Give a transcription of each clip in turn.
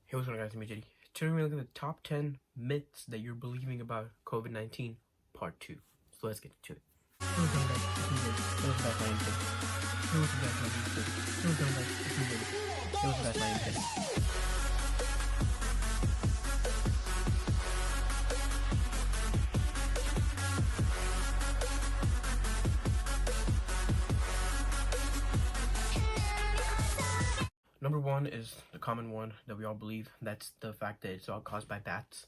Hey, what's going on, guys? I'm Jedi. Today we're going to look at the top 10 myths that you're believing about COVID-19, part 2. So let's get to it. Welcome back to Jedi. Welcome back, my name is Jedi. Welcome back, my name is Jedi. Welcome back to Jedi. Welcome back, my name is Jedi. Number one is the common one that we all believe. That's the fact that it's all caused by bats.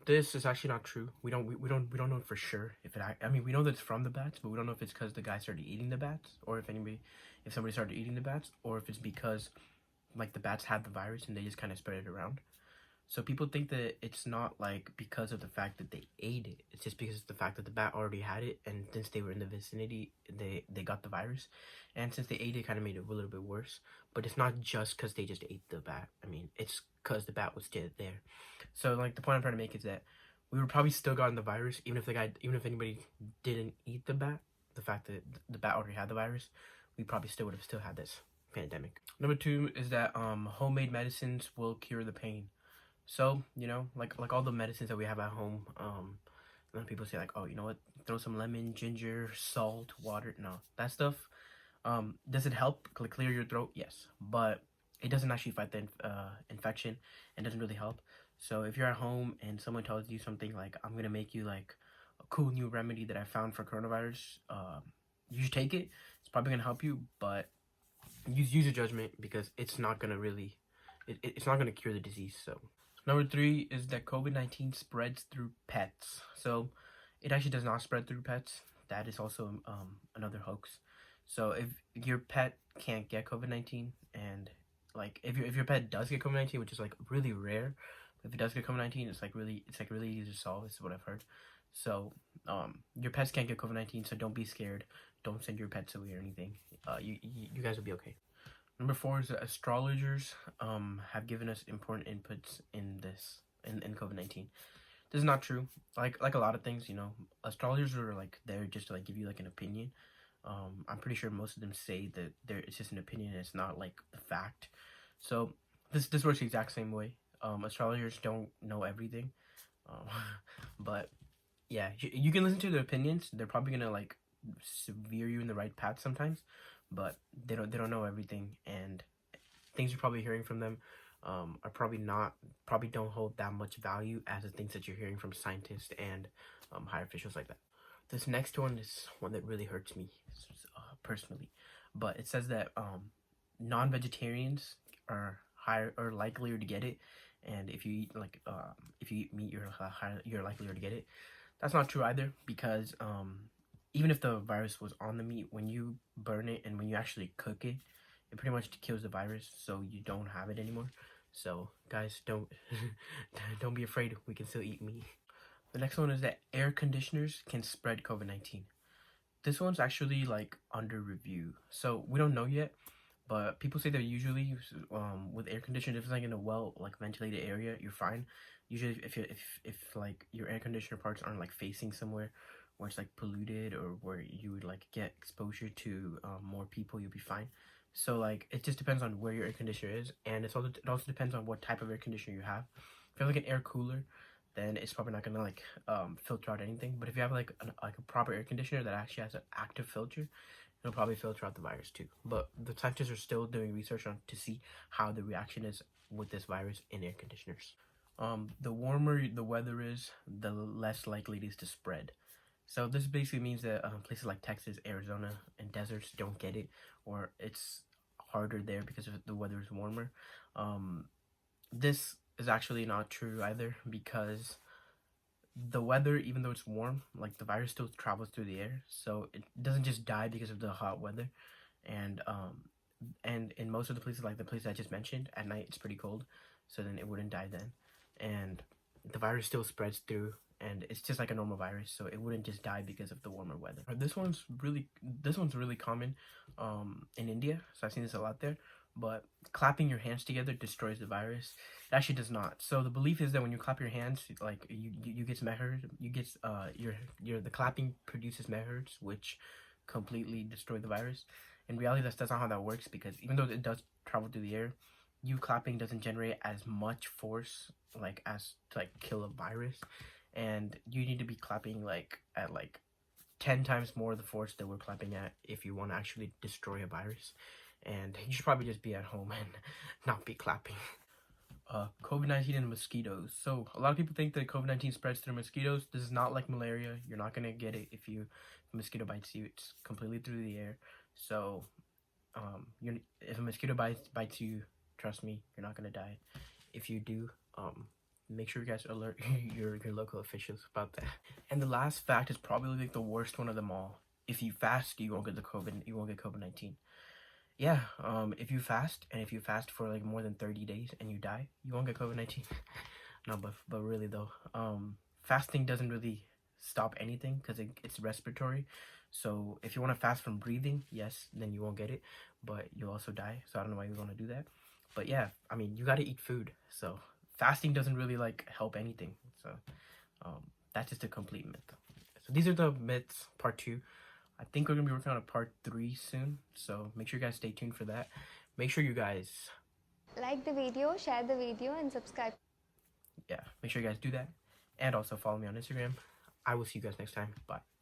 This is actually not true. We don't know for sure if it. I mean, we know that it's from the bats, but we don't know if it's because the guy started eating the bats, or if somebody started eating the bats, or if it's because like the bats had the virus and they just kind of spread it around. So people think that it's not like because of the fact that they ate it. It's just because of the fact that the bat already had it, and since they were in the vicinity, they got the virus, and since they ate it, kind of made it a little bit worse. But it's not just because they just ate the bat. I mean, it's because the bat was still there. So like the point I'm trying to make is that we would probably still gotten the virus even if anybody didn't eat the bat. The fact that the bat already had the virus, we probably still would have still had this pandemic. Number two is that homemade medicines will cure the pain. So, you know, like all the medicines that we have at home, a lot of people say like, oh, you know what, throw some lemon, ginger, salt, water. No, that stuff, does it help clear your throat? Yes, but it doesn't actually fight the infection and doesn't really help. So if you're at home and someone tells you something like, I'm gonna make you like a cool new remedy that I found for coronavirus, you should take it. It's probably gonna help you, but use your judgment, because it's not gonna really, it's not gonna cure the disease. So number three is that COVID-19 spreads through pets. So it actually does not spread through pets. That is also another hoax. So if your pet can't get COVID-19, and like if your pet does get COVID-19, which is like really rare, but if it does get COVID-19, it's like really easy to solve. This is what I've heard. So your pets can't get COVID-19, so don't be scared. Don't send your pets away or anything. You guys will be okay. Number four is that astrologers have given us important inputs in COVID-19. This is not true. Like a lot of things, you know, astrologers are like there just to like give you like an opinion. I'm pretty sure most of them say that it's just an opinion and it's not like the fact. So this works the exact same way. Astrologers don't know everything, but yeah, you can listen to their opinions. They're probably gonna like veer you in the right path sometimes, but they don't know everything, and things you're probably hearing from them are probably don't hold that much value as the things that you're hearing from scientists and higher officials like that. This next one is one that really hurts me personally, but it says that non-vegetarians are likelier to get it, and if you eat meat, you're likelier to get it. That's not true either, because even if the virus was on the meat, when you burn it and when you actually cook it, it pretty much kills the virus, so you don't have it anymore. So guys, don't don't be afraid. We can still eat meat. The next one is that air conditioners can spread COVID-19. This one's actually like under review, so we don't know yet. But people say that usually with air conditioners, if it's like in a well like ventilated area, you're fine. Usually, if like your air conditioner parts aren't like facing somewhere where it's like polluted, or where you would like get exposure to more people, you'll be fine. So like it just depends on where your air conditioner is, and it also depends on what type of air conditioner you have. If you have like an air cooler, then it's probably not gonna like filter out anything. But if you have like a proper air conditioner that actually has an active filter, it'll probably filter out the virus too. But the scientists are still doing research on to see how the reaction is with this virus in air conditioners. The warmer the weather is, the less likely it is to spread. So this basically means that places like Texas, Arizona, and deserts don't get it, or it's harder there because the weather is warmer. This is actually not true either, because the weather, even though it's warm, like the virus still travels through the air, so it doesn't just die because of the hot weather. And in most of the places, like the places I just mentioned, at night it's pretty cold, so then it wouldn't die then, and the virus still spreads through, and it's just like a normal virus, so it wouldn't just die because of the warmer weather. This one's really common in India, so I've seen this a lot there. But clapping your hands together destroys the virus. It actually does not. So the belief is that when you clap your hands, like you get megahertz, the clapping produces megahertz, which completely destroy the virus. In reality, that's not how that works, because even though it does travel through the air, you clapping doesn't generate as much force like as to like kill a virus, and you need to be clapping like at like 10 times more the force that we're clapping at if you want to actually destroy a virus. And you should probably just be at home and not be clapping. COVID-19 and mosquitoes. So a lot of people think that COVID-19 spreads through mosquitoes. This is not like malaria. You're not gonna get it if a mosquito bites you. It's completely through the air. So if a mosquito bites you, trust me, you're not gonna die. If you do, make sure you guys alert your local officials about that. And the last fact is probably like the worst one of them all. If you fast, you won't get COVID-19. Yeah, if you fast, and if you fast for like more than 30 days and you die, you won't get COVID-19. No, but really though, fasting doesn't really stop anything because it's respiratory. So if you want to fast from breathing, yes, then you won't get it, but you'll also die. So I don't know why you want to do that. But yeah, I mean, you got to eat food. So fasting doesn't really like help anything. So that's just a complete myth. So these are the myths, part 2. I think we're going to be working on a part 3 soon. So make sure you guys stay tuned for that. Make sure you guys like the video, share the video, and subscribe. Yeah, make sure you guys do that. And also follow me on Instagram. I will see you guys next time. Bye.